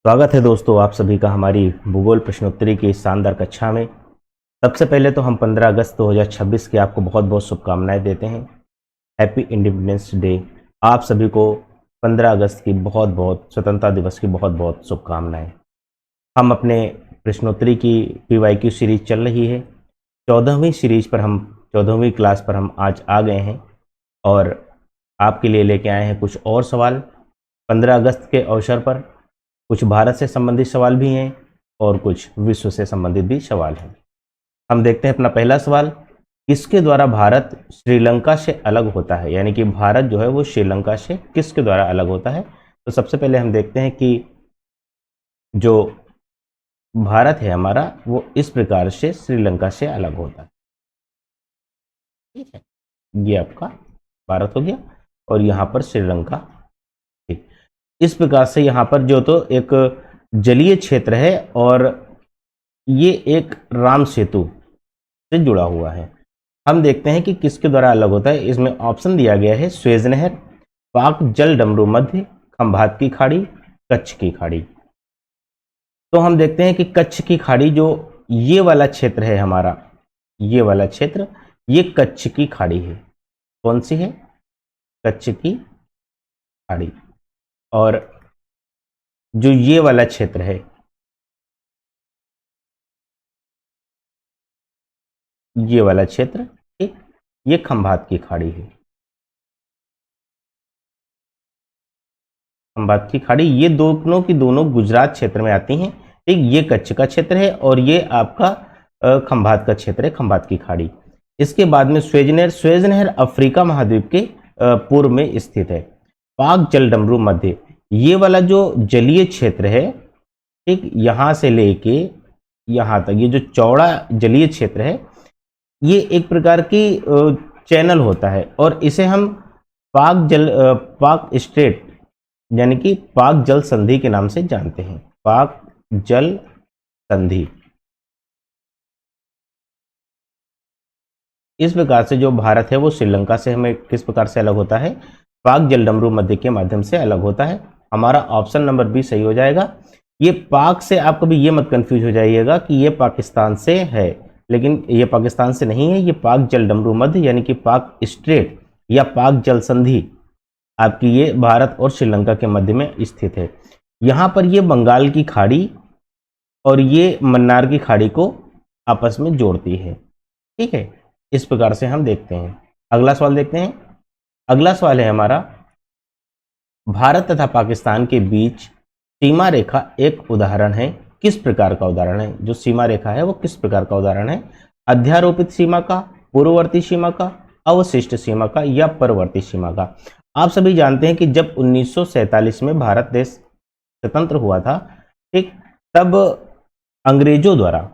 स्वागत है दोस्तों आप सभी का हमारी भूगोल प्रश्नोत्तरी की इस शानदार कक्षा में। सबसे पहले तो हम 15 अगस्त 2026 की आपको बहुत बहुत शुभकामनाएं देते हैं। Happy independence day. आप सभी को 15 अगस्त की बहुत बहुत स्वतंत्रता दिवस की बहुत बहुत शुभकामनाएं। हम अपने प्रश्नोत्तरी की PYQ सीरीज चल रही है। 14वीं क्लास पर हम आज आ गए हैं और आपके लिए लेके आए हैं कुछ और सवाल। 15 अगस्त के अवसर पर कुछ भारत से संबंधित सवाल भी हैं और कुछ विश्व से संबंधित भी सवाल हैं। हम देखते हैं अपना पहला सवाल, किसके द्वारा भारत श्रीलंका से अलग होता है, यानी कि भारत जो है वो श्रीलंका से किसके द्वारा अलग होता है। तो सबसे पहले हम देखते हैं कि जो भारत है हमारा वो इस प्रकार से श्रीलंका से अलग होता है। ठीक है, ये आपका भारत हो गया और यहाँ पर श्रीलंका। ठीक, इस प्रकार से यहाँ पर जो तो एक जलीय क्षेत्र है और ये एक राम सेतु से जुड़ा हुआ है। हम देखते हैं कि किसके द्वारा अलग होता है। इसमें ऑप्शन दिया गया है स्वेज नहर, पाक जल डमरू मध्य, खंभात की खाड़ी, कच्छ की खाड़ी। तो हम देखते हैं कि कच्छ की खाड़ी जो ये वाला क्षेत्र है हमारा, ये वाला क्षेत्र, ये कच्छ की खाड़ी है। कौन सी है? कच्छ की खाड़ी। और जो ये वाला क्षेत्र है, ये वाला क्षेत्र, ठीक, ये खंभात की खाड़ी है। खंभात की खाड़ी ये दोनों की दोनों गुजरात क्षेत्र में आती हैं। ठीक, ये कच्छ का क्षेत्र है और ये आपका खंभात का क्षेत्र है, खंभात की खाड़ी। इसके बाद में स्वेज नहर अफ्रीका महाद्वीप के पूर्व में स्थित है। पाक जल डमरू मध्य, ये वाला जो जलीय क्षेत्र है, ठीक, यहां से लेके यहां तक ये जो चौड़ा जलीय क्षेत्र है, ये एक प्रकार की चैनल होता है और इसे हम पाक स्ट्रेट यानी कि पाक जल संधि के नाम से जानते हैं। पाक जल संधि। इस प्रकार से जो भारत है वो श्रीलंका से हमें किस प्रकार से अलग होता है? पाक जल डमरू मध्य के माध्यम से अलग होता है। हमारा ऑप्शन नंबर बी सही हो जाएगा। ये पाक से आप कभी ये मत कंफ्यूज हो जाइएगा कि ये पाकिस्तान से है, लेकिन ये पाकिस्तान से नहीं है। ये पाक जल डमरू मध्य यानी कि पाक स्ट्रेट या पाक जल संधि आपकी ये भारत और श्रीलंका के मध्य में स्थित है। यहाँ पर ये बंगाल की खाड़ी और ये मन्नार की खाड़ी को आपस में जोड़ती है। ठीक है, इस प्रकार से हम देखते हैं। अगला सवाल देखते हैं। अगला सवाल है हमारा, भारत तथा पाकिस्तान के बीच सीमा रेखा एक उदाहरण है। किस प्रकार का उदाहरण है? जो सीमा रेखा है वो किस प्रकार का उदाहरण है? अध्यारोपित सीमा का, पूर्ववर्ती सीमा का, अवशिष्ट सीमा का या परवर्ती सीमा का। आप सभी जानते हैं कि जब 1947 में भारत देश स्वतंत्र हुआ था, ठीक, तब अंग्रेजों द्वारा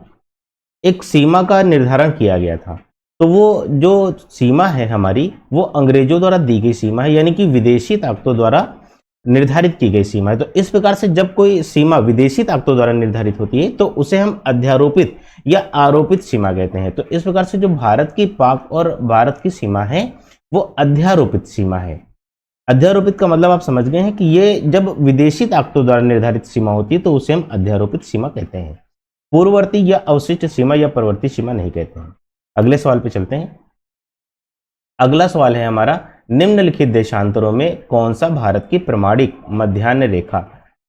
एक सीमा का निर्धारण किया गया था। तो वो जो सीमा है हमारी वो अंग्रेजों द्वारा दी गई सीमा है, यानी कि विदेशी ताकतों द्वारा निर्धारित की गई सीमा है। तो इस प्रकार से जब कोई सीमा विदेशी ताकतों द्वारा निर्धारित होती है तो उसे हम अध्यारोपित या आरोपित सीमा कहते हैं। तो इस प्रकार से जो भारत की पाक और भारत की सीमा है वो अध्यारोपित सीमा है। अध्यारोपित का मतलब आप समझ गए हैं कि ये जब विदेशी ताकतों द्वारा निर्धारित सीमा होती है तो उसे हम अध्यारोपित सीमा कहते हैं। पूर्ववर्ती या अवशिष्ट सीमा या परवर्ती सीमा नहीं कहते हैं। अगले सवाल पे चलते हैं। अगला सवाल है हमारा, निम्नलिखित देशांतरों में कौन सा भारत की प्रमाणिक मध्याह्न रेखा?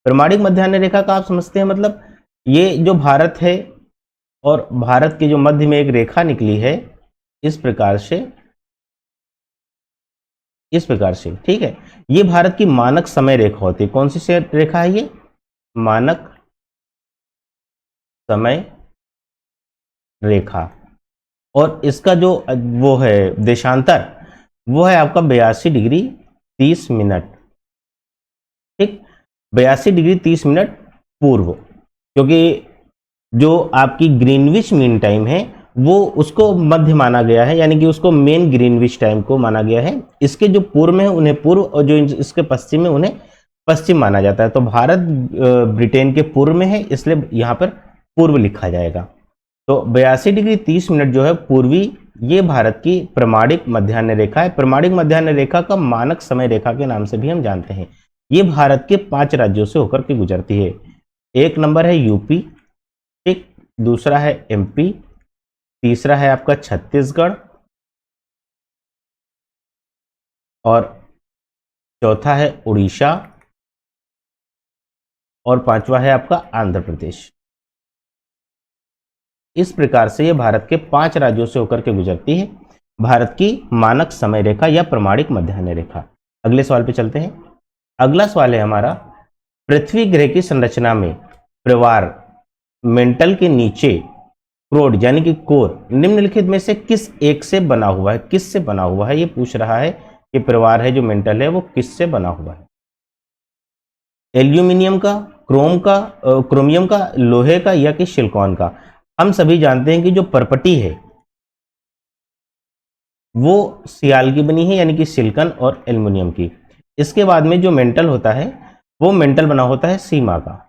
प्रमाणिक मध्याह्न रेखा का आप समझते हैं मतलब ये जो भारत है और भारत के जो मध्य में एक रेखा निकली है इस प्रकार से, ठीक है, ये भारत की मानक समय रेखा होती है। कौन सी रेखा है ये? मानक समय रेखा। और इसका जो वो है देशांतर वो है आपका 82 डिग्री 30 मिनट। ठीक, 82 डिग्री 30 मिनट पूर्व, क्योंकि जो आपकी ग्रीनविच मीन टाइम है वो उसको मध्य माना गया है, यानी कि उसको मेन ग्रीनविच टाइम को माना गया है। इसके जो पूर्व में है उन्हें पूर्व और जो इसके पश्चिम में उन्हें पश्चिम माना जाता है। तो भारत ब्रिटेन के पूर्व में है, इसलिए यहाँ पर पूर्व लिखा जाएगा। तो 82 डिग्री 30 मिनट जो है पूर्वी, ये भारत की प्रमाणिक मध्याह्न रेखा है। प्रमाणिक मध्याह्न रेखा का मानक समय रेखा के नाम से भी हम जानते हैं। ये भारत के 5 राज्यों से होकर के गुजरती है। एक नंबर है यूपी, ठीक, दूसरा है एमपी, तीसरा है आपका छत्तीसगढ़ और चौथा है उड़ीसा और पांचवा है आपका आंध्र प्रदेश। इस प्रकार से ये भारत के 5 राज्यों से होकर के गुजरती है, भारत की मानक समय रेखा या प्रमाणिक मध्याह्न रेखा। अगले सवाल पे चलते हैं। अगला सवाल है हमारा, पृथ्वी ग्रह की संरचना में प्रवार मेंटल के नीचे क्रोड यानी कि कोर निम्नलिखित में से किस एक से बना हुआ है, किस से बना हुआ है, ये पूछ रहा है कि प्रवार है जो मेंटल है वो किस से बना हुआ है। एल्यूमिनियम का, क्रोमियम का, लोहे का या कि सिलिकॉन का। हम सभी जानते हैं कि जो परपटी है वो सियाल की बनी है यानी कि सिलिकॉन और एल्यूमिनियम की। इसके बाद में जो मेंटल होता है वो मेंटल बना होता है सीमा का,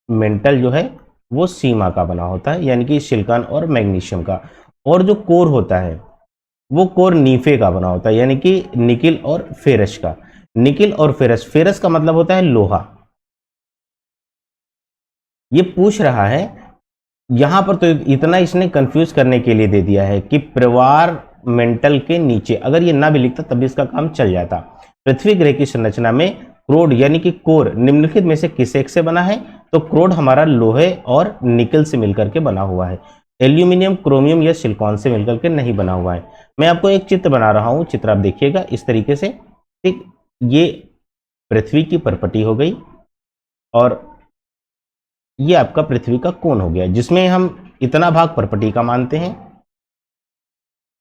मेंटल जो है वो सीमा का बना होता है यानी कि सिलिकॉन और मैग्नीशियम का। और जो कोर होता है वो कोर नीफे का बना होता है यानी कि निकिल और फेरस का। निकिल और फेरस, फेरस का मतलब होता है लोहा। ये पूछ रहा है यहां पर, तो इतना इसने कंफ्यूज करने के लिए दे दिया है कि प्रवार मेंटल के नीचे, अगर ये ना भी लिखता तब भी इसका काम चल जाता। पृथ्वी ग्रह की संरचना में क्रोड यानी कि कोर निम्नलिखित में से किस एक से बना है, तो क्रोड हमारा लोहे और निकल से मिलकर के बना हुआ है, एल्यूमिनियम, क्रोमियम या सिलिकॉन से मिलकर के नहीं बना हुआ है। मैं आपको एक चित्र बना रहा हूं, चित्र आप देखिएगा इस तरीके से, ठीक। ये पृथ्वी की परपटी हो गई और ये आपका पृथ्वी का कोण हो गया, जिसमें हम इतना भाग परपटी का मानते हैं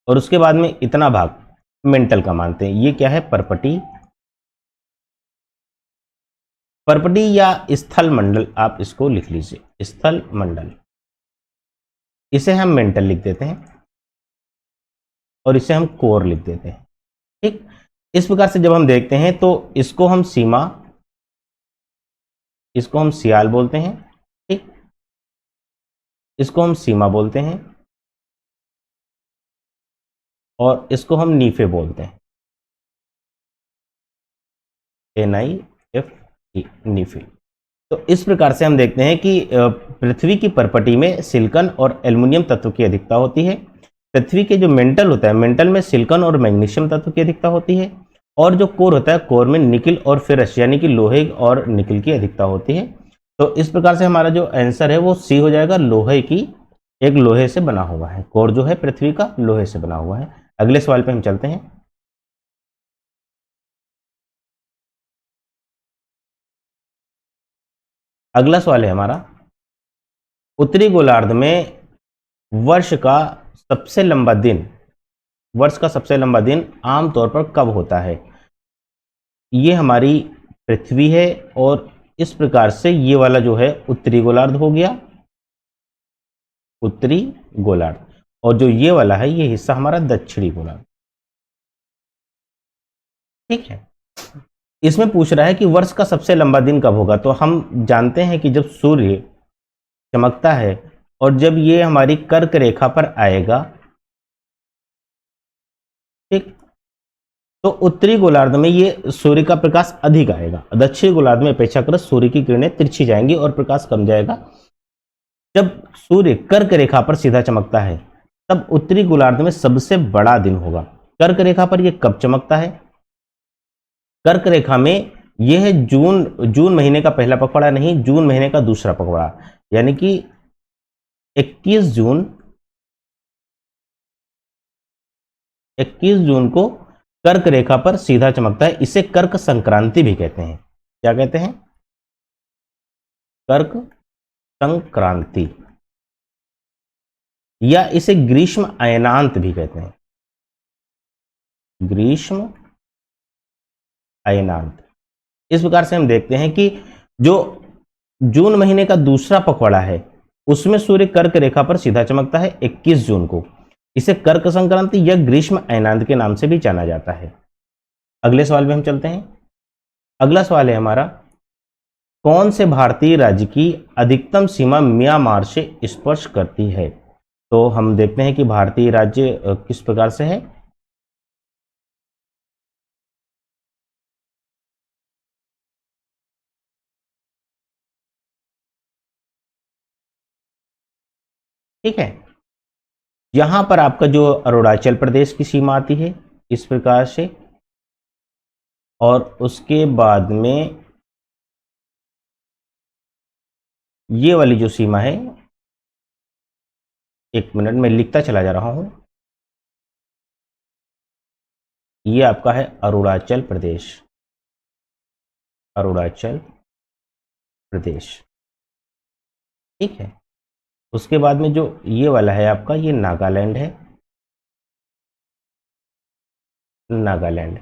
और उसके बाद में इतना भाग मेंटल का मानते हैं। ये क्या है, परपटी, परपटी या स्थल मंडल आप इसको लिख लीजिए, स्थल मंडल। इसे हम मेंटल लिख देते हैं और इसे हम कोर लिख देते हैं, ठीक। इस प्रकार से जब हम देखते हैं तो इसको हम सीमा, इसको हम सियाल बोलते हैं, ठीक, इसको हम सीमा बोलते हैं और इसको हम नीफे बोलते हैं, NIFE, नीफे। तो इस प्रकार से हम देखते हैं कि पृथ्वी की परपटी में सिलिकॉन और एल्युमिनियम तत्व की अधिकता होती है। पृथ्वी के जो मेंटल होता है, मेंटल में सिलिकॉन और मैग्नीशियम तत्व की अधिकता होती है। और जो कोर होता है, कोर में निकिल और फेरस यानी कि लोहे और निकिल की अधिकता होती है। तो इस प्रकार से हमारा जो आंसर है वो सी हो जाएगा, लोहे की, एक लोहे से बना हुआ है। कोर जो है पृथ्वी का लोहे से बना हुआ है। अगले सवाल पे हम चलते हैं। अगला सवाल है हमारा, उत्तरी गोलार्ध में वर्ष का सबसे लंबा दिन, वर्ष का सबसे लंबा दिन आमतौर पर कब होता है। ये हमारी पृथ्वी है और इस प्रकार से ये वाला जो है उत्तरी गोलार्ध हो गया, उत्तरी गोलार्ध। और जो ये वाला है ये हिस्सा हमारा दक्षिणी गोलार्ध, ठीक है। इसमें पूछ रहा है कि वर्ष का सबसे लंबा दिन कब होगा। तो हम जानते हैं कि जब सूर्य चमकता है और जब ये हमारी कर्क रेखा पर आएगा, ठीक, तो उत्तरी गोलार्ध में ये सूर्य का प्रकाश अधिक आएगा। दक्षिणी गोलार्ध में अपेक्षाकृत सूर्य की किरणें तिरछी जाएंगी और प्रकाश कम जाएगा। जब सूर्य कर्क रेखा पर सीधा चमकता है तब उत्तरी गोलार्ध में सबसे बड़ा दिन होगा। कर्क रेखा पर यह कब चमकता है, कर्क रेखा में यह है जून महीने का पहला पखवाड़ा नहीं, जून महीने का दूसरा पखवाड़ा, यानी कि 21 जून को कर्क रेखा पर सीधा चमकता है। इसे कर्क संक्रांति भी कहते हैं। क्या कहते हैं, कर्क संक्रांति, या इसे ग्रीष्म अयनांत भी कहते हैं, ग्रीष्म अयनांत। इस प्रकार से हम देखते हैं कि जो जून महीने का दूसरा पखवाड़ा है उसमें सूर्य कर्क रेखा पर सीधा चमकता है 21 जून को। इसे कर्क संक्रांति या ग्रीष्म अयनांत के नाम से भी जाना जाता है। अगले सवाल में हम चलते हैं। अगला सवाल है हमारा, कौन से भारतीय राज्य की अधिकतम सीमा म्यांमार से स्पर्श करती है। तो हम देखते हैं कि भारतीय राज्य किस प्रकार से है। ठीक है। यहां पर आपका जो अरुणाचल प्रदेश की सीमा आती है इस प्रकार से, और उसके बाद में ये वाली जो सीमा है, एक मिनट में लिखता चला जा रहा हूं, ये आपका है अरुणाचल प्रदेश, अरुणाचल प्रदेश। ठीक है। उसके बाद में जो ये वाला है आपका, ये नागालैंड है, नागालैंड।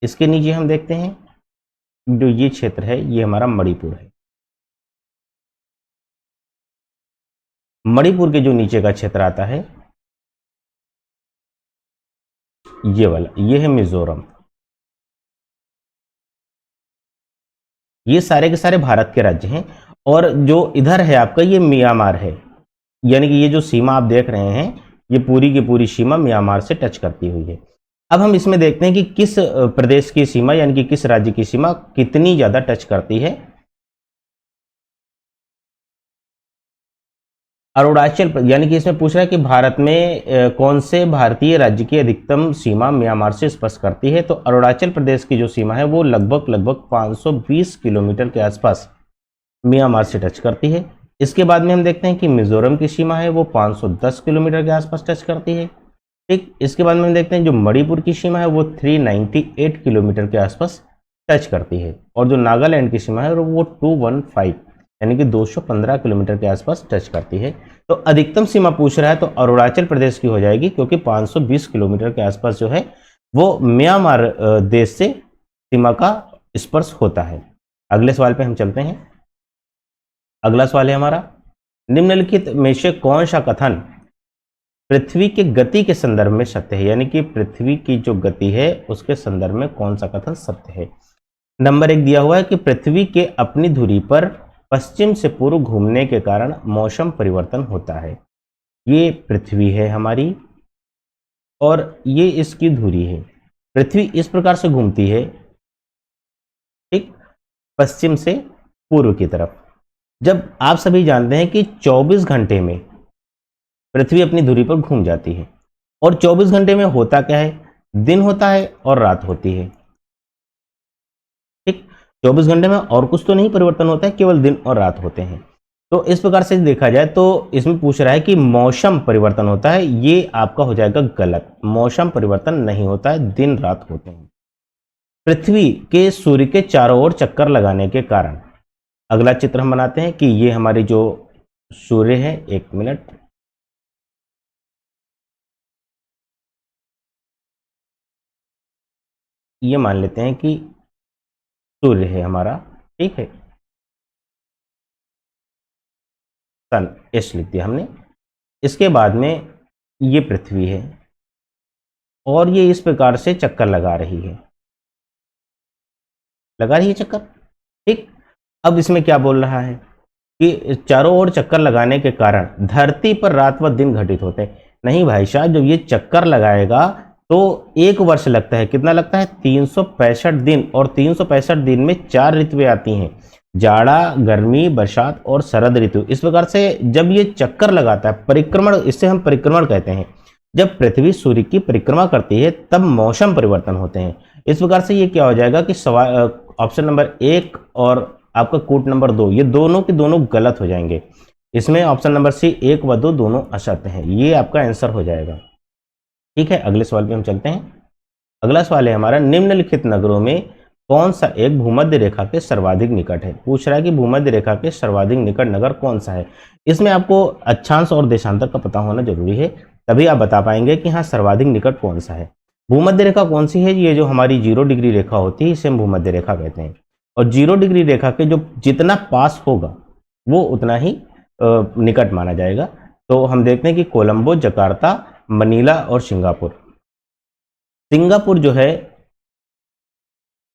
इसके नीचे हम देखते हैं जो ये क्षेत्र है, ये हमारा मणिपुर है। मणिपुर के जो नीचे का क्षेत्र आता है ये वाला, ये है मिजोरम। ये सारे के सारे भारत के राज्य हैं। और जो इधर है आपका, ये म्यांमार है, यानी कि ये जो सीमा आप देख रहे हैं, ये पूरी की पूरी सीमा म्यांमार से टच करती हुई है। अब हम इसमें देखते हैं कि किस प्रदेश की सीमा, यानी कि किस राज्य की सीमा कितनी ज्यादा टच करती है। अरुणाचल, यानी कि इसमें पूछ रहा है कि भारत में कौन से भारतीय राज्य की अधिकतम सीमा म्यांमार से स्पर्श करती है। तो अरुणाचल प्रदेश की जो सीमा है वो लगभग 520 किलोमीटर के आसपास म्यांमार से टच करती है। इसके बाद में हम देखते हैं कि मिजोरम की सीमा है वो 510 किलोमीटर के आसपास टच करती है। ठीक। इसके बाद में हम देखते हैं जो मणिपुर की सीमा है वो 398 किलोमीटर के आसपास टच करती है। और जो नागालैंड की सीमा है वो 215 यानी कि 215 किलोमीटर के आसपास टच करती है। तो अधिकतम सीमा पूछ रहा है तो अरुणाचल प्रदेश की हो जाएगी, क्योंकि 520 किलोमीटर के आसपास जो है वो म्यांमार देश से सीमा का स्पर्श होता है। अगले सवाल पे हम चलते हैं। अगला सवाल है हमारा, निम्नलिखित में से कौन सा कथन पृथ्वी के गति के संदर्भ में सत्य है, यानी कि पृथ्वी की जो गति है उसके संदर्भ में कौन सा कथन सत्य है। नंबर 1 दिया हुआ है कि पृथ्वी के अपनी धुरी पर पश्चिम से पूर्व घूमने के कारण मौसम परिवर्तन होता है। ये पृथ्वी है हमारी और ये इसकी धुरी है। पृथ्वी इस प्रकार से घूमती है, ठीक, पश्चिम से पूर्व की तरफ। जब आप सभी जानते हैं कि 24 घंटे में पृथ्वी अपनी धुरी पर घूम जाती है, और 24 घंटे में होता क्या है, दिन होता है और रात होती है। ठीक, 24 घंटे में और कुछ तो नहीं परिवर्तन होता है, केवल दिन और रात होते हैं। तो इस प्रकार से देखा जाए तो इसमें पूछ रहा है कि मौसम परिवर्तन होता है, ये आपका हो जाएगा गलत। मौसम परिवर्तन नहीं होता है, दिन रात होते हैं। पृथ्वी के सूर्य के चारों ओर चक्कर लगाने के कारण, अगला चित्र हम बनाते हैं कि ये हमारी जो सूर्य है, एक मिनट, ये मान लेते हैं कि सूर्य है हमारा, ठीक है, सन, एस लिख दिया हमने। इसके बाद में ये पृथ्वी है और ये इस प्रकार से चक्कर लगा रही है, लगा रही है चक्कर। ठीक। अब इसमें क्या बोल रहा है कि चारों ओर चक्कर लगाने के कारण धरती पर रात व दिन घटित होते हैं। नहीं भाई साहब, जब ये चक्कर लगाएगा तो 1 वर्ष लगता है। कितना लगता है? 365 दिन। और 365 दिन में 4 ऋतुएं आती हैं, जाड़ा, गर्मी, बरसात और शरद ऋतु। इस प्रकार से जब ये चक्कर लगाता है, परिक्रमण, इससे हम परिक्रमण कहते हैं, जब पृथ्वी सूर्य की परिक्रमा करती है तब मौसम परिवर्तन होते हैं। इस प्रकार से ये क्या हो जाएगा कि ऑप्शन नंबर 1 और आपका कूट नंबर 2, ये दोनों के दोनों गलत हो जाएंगे। इसमें ऑप्शन नंबर सी 1 व 2 दोनों असत्य हैं, ये आपका आंसर हो जाएगा। ठीक है, अगले सवाल पे हम चलते हैं। अगला सवाल है हमारा, निम्नलिखित नगरों में कौन सा एक भूमध्य रेखा के सर्वाधिक निकट है। पूछ रहा है कि भूमध्य रेखा के सर्वाधिक निकट नगर कौन सा है। इसमें आपको अक्षांश और देशांतर का पता होना जरूरी है, तभी आप बता पाएंगे कि हाँ सर्वाधिक निकट कौन सा है। भूमध्य रेखा कौन सी है? ये जो हमारी 0 डिग्री रेखा होती है इसे हम भूमध्य रेखा कहते हैं। और 0 डिग्री रेखा के जो जितना पास होगा वो उतना ही निकट माना जाएगा। तो हम देखते हैं कि कोलंबो, जकार्ता, मनीला और सिंगापुर। सिंगापुर जो है,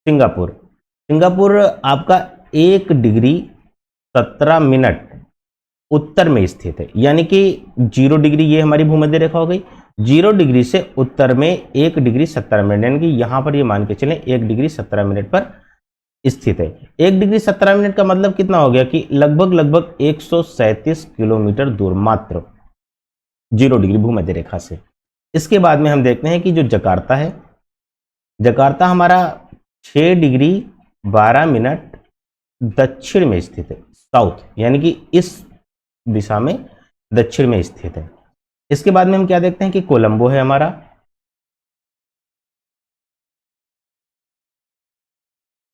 सिंगापुर आपका 1 डिग्री 17 मिनट उत्तर में स्थित है, यानी कि 0 डिग्री ये हमारी भूमध्य रेखा हो गई। 0 डिग्री से उत्तर में 1 डिग्री 17 मिनट, यानी कि यहां पर ये मान के चलें 1 डिग्री 17 मिनट पर स्थित है। 1 डिग्री 17 मिनट का मतलब कितना हो गया कि लगभग 137 किलोमीटर दूर मात्र 0 डिग्री भूमध्य रेखा से। इसके बाद में हम देखते हैं कि जो जकार्ता है, जकार्ता हमारा 6 डिग्री 12 मिनट दक्षिण में स्थित है, साउथ, यानी कि इस दिशा में दक्षिण में स्थित है। इसके बाद में हम क्या देखते हैं कि कोलंबो है हमारा,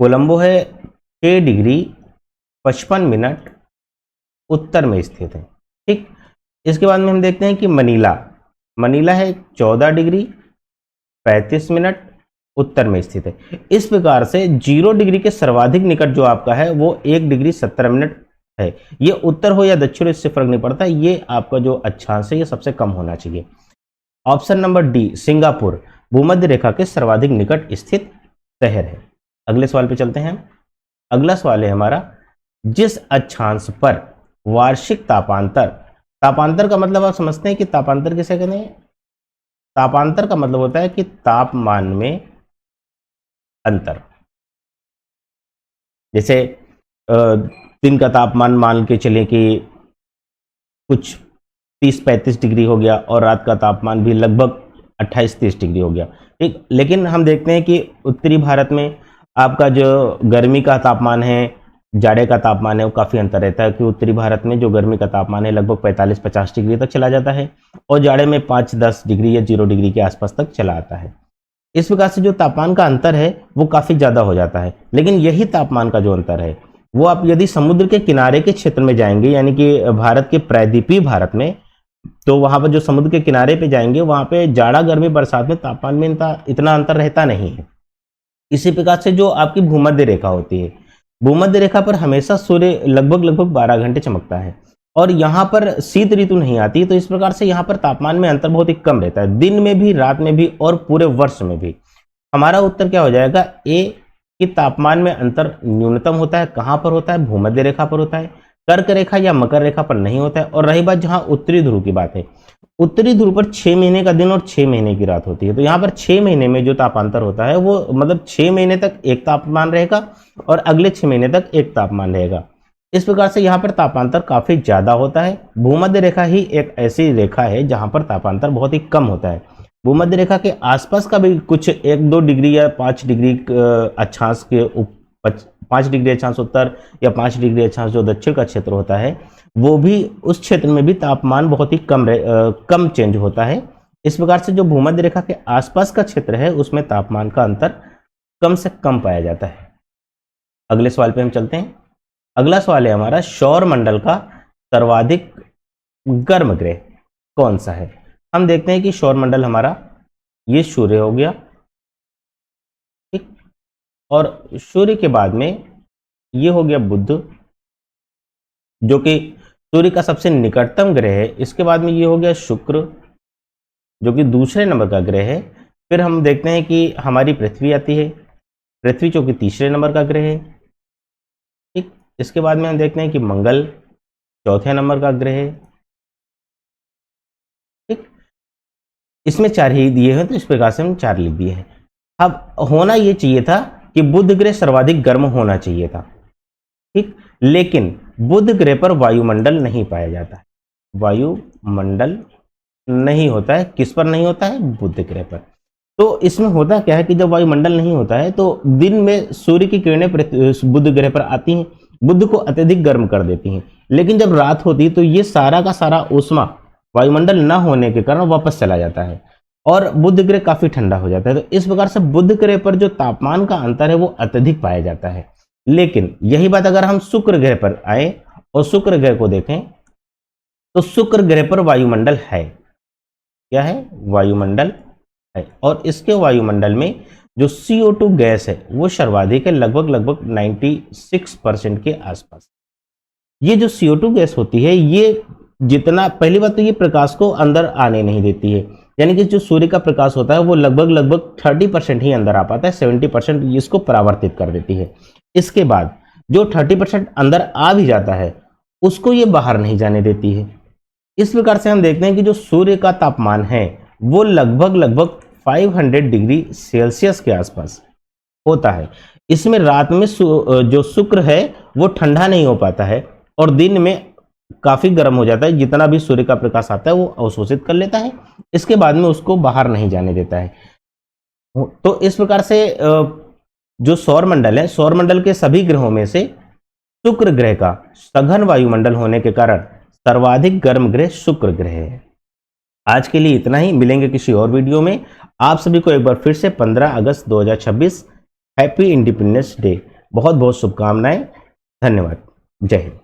कोलंबो है 6 डिग्री 55 मिनट उत्तर में स्थित है। ठीक, इसके बाद में हम देखते हैं कि मनीला, मनीला है 14 डिग्री 35 मिनट उत्तर में स्थित है। इस प्रकार से 0 डिग्री के सर्वाधिक निकट जो आपका है वो 1 डिग्री 17 मिनट है। ये उत्तर हो या दक्षिण इससे फर्क नहीं पड़ता, ये आपका जो अक्षांश है ये सबसे कम होना चाहिए। ऑप्शन नंबर डी सिंगापुर भूमध्य रेखा के सर्वाधिक निकट स्थित शहर है। अगले सवाल पे चलते हैं। अगला सवाल है हमारा, जिस अक्षांश पर वार्षिक तापांतर, तापांतर का मतलब आप समझते हैं कि तापांतर किसे कहते हैं? तापांतर का मतलब होता है कि तापमान में अंतर। जैसे दिन का तापमान मान के चले कि कुछ 30-35 डिग्री हो गया और रात का तापमान भी लगभग 28-30 डिग्री हो गया। ठीक, लेकिन हम देखते हैं कि उत्तरी भारत में आपका जो गर्मी का तापमान है, जाड़े का तापमान है, वो काफ़ी अंतर रहता है कि उत्तरी भारत में जो गर्मी का तापमान है लगभग 45-50 डिग्री तक चला जाता है और जाड़े में 5-10 डिग्री या 0 डिग्री के आसपास तक चला आता है। इस प्रकार से जो तापमान का अंतर है वो काफ़ी ज़्यादा हो जाता है। लेकिन यही तापमान का जो अंतर है वो आप यदि समुद्र के किनारे के क्षेत्र में जाएंगे, यानी कि भारत के प्रायद्वीपीय भारत में, तो वहाँ पर जो समुद्र के किनारे पे जाएंगे वहाँ पे जाड़ा गर्मी बरसात में तापमान में इतना अंतर रहता नहीं है। इसी प्रकार से जो आपकी भूमध्य रेखा होती है, भूमध्य रेखा पर हमेशा सूर्य लगभग 12 घंटे चमकता है और यहाँ पर शीत ऋतु नहीं आती, तो इस प्रकार से यहाँ पर तापमान में अंतर बहुत ही कम रहता है, दिन में भी, रात में भी और पूरे वर्ष में भी। हमारा उत्तर क्या हो जाएगा? ए कि तापमान में अंतर न्यूनतम होता है। कहाँ पर होता है? भूमध्य रेखा पर होता है, कर्क रेखा या मकर रेखा पर नहीं होता है। और रही बात जहाँ उत्तरी ध्रुव की बात है, उत्तरी ध्रुव पर 6 महीने का दिन और 6 महीने की रात होती है, तो यहाँ पर 6 महीने में जो तापांतर होता है वो मतलब 6 महीने तक एक तापमान रहेगा और अगले 6 महीने तक एक तापमान रहेगा। इस प्रकार से यहाँ पर तापांतर काफी ज्यादा होता है। भूमध्य रेखा ही एक ऐसी रेखा है जहां पर तापांतर बहुत ही कम होता है। भूमध्य रेखा के आसपास का भी कुछ 1-2 डिग्री या 5 डिग्री अक्षांश के 5 डिग्री अक्षांश उत्तर या 5 डिग्री अक्षांश जो दक्षिण का क्षेत्र होता है, वो भी उस क्षेत्र में भी तापमान बहुत ही कम चेंज होता है। इस प्रकार से जो भूमध्य रेखा के आसपास का क्षेत्र है उसमें तापमान का अंतर कम से कम पाया जाता है। अगले सवाल पे हम चलते हैं। अगला सवाल है हमारा, सौर मंडल का सर्वाधिक गर्म ग्रह कौन सा है? हम देखते हैं कि सौर मंडल हमारा ये सूर्य हो गया, ठीक, और सूर्य के बाद में ये हो गया बुध, जो कि सूर्य का सबसे निकटतम ग्रह है। इसके बाद में ये हो गया शुक्र, जो कि दूसरे नंबर का ग्रह है। फिर हम देखते हैं कि हमारी पृथ्वी आती है, पृथ्वी जो कि तीसरे नंबर का ग्रह है, ठीक। इसके बाद में हम देखते हैं कि मंगल चौथे नंबर का ग्रह है, ठीक। इसमें 4 ही दिए हैं, तो इस प्रकार से हम 4 लिख दिए हैं। अब होना ये चाहिए था कि बुध ग्रह सर्वाधिक गर्म होना चाहिए था, ठीक, लेकिन बुध ग्रह पर वायुमंडल नहीं पाया जाता है, वायुमंडल नहीं होता है। किस पर नहीं होता है? बुध ग्रह पर। तो इसमें होता क्या है कि जब वायुमंडल नहीं होता है तो दिन में सूर्य की किरणें बुध ग्रह पर आती हैं, बुध को अत्यधिक गर्म कर देती हैं, लेकिन जब रात होती है तो ये सारा का सारा ऊष्मा वायुमंडल न होने के कारण वापस चला जाता है और बुध ग्रह काफी ठंडा हो जाता है। तो इस प्रकार से बुध ग्रह पर जो तापमान का अंतर है वो अत्यधिक पाया जाता है। लेकिन यही बात अगर हम शुक्र ग्रह पर आए और शुक्र ग्रह को देखें तो शुक्र ग्रह पर वायुमंडल है। क्या है? वायुमंडल है, और इसके वायुमंडल में जो CO2 गैस है वो सर्वाधिक है, लगभग 96% के आसपास। ये जो CO2 गैस होती है ये जितना, पहली बात तो ये प्रकाश को अंदर आने नहीं देती है, यानी कि जो सूर्य का प्रकाश होता है वो लगभग 30% ही अंदर आ पाता है, 70% इसको परावर्तित कर देती है। इसके बाद जो 30% अंदर आ भी जाता है उसको ये बाहर नहीं जाने देती है। इस प्रकार से हम देखते हैं कि जो सूर्य का तापमान है वो लगभग 500 डिग्री सेल्सियस के आसपास होता है। इसमें रात में जो शुक्र है वो ठंडा नहीं हो पाता है और दिन में काफी गर्म हो जाता है, जितना भी सूर्य का प्रकाश आता है वो अवशोषित कर लेता है, इसके बाद में उसको बाहर नहीं जाने देता है। तो इस प्रकार से जो सौरमंडल है, सौरमंडल के सभी ग्रहों में से शुक्र ग्रह का सघन वायुमंडल होने के कारण सर्वाधिक गर्म ग्रह शुक्र ग्रह है। आज के लिए इतना ही, मिलेंगे किसी और वीडियो में। आप सभी को एक बार फिर से 15 अगस्त 2026 हैप्पी इंडिपेंडेंस डे, बहुत बहुत शुभकामनाएं। धन्यवाद। जय हिंद।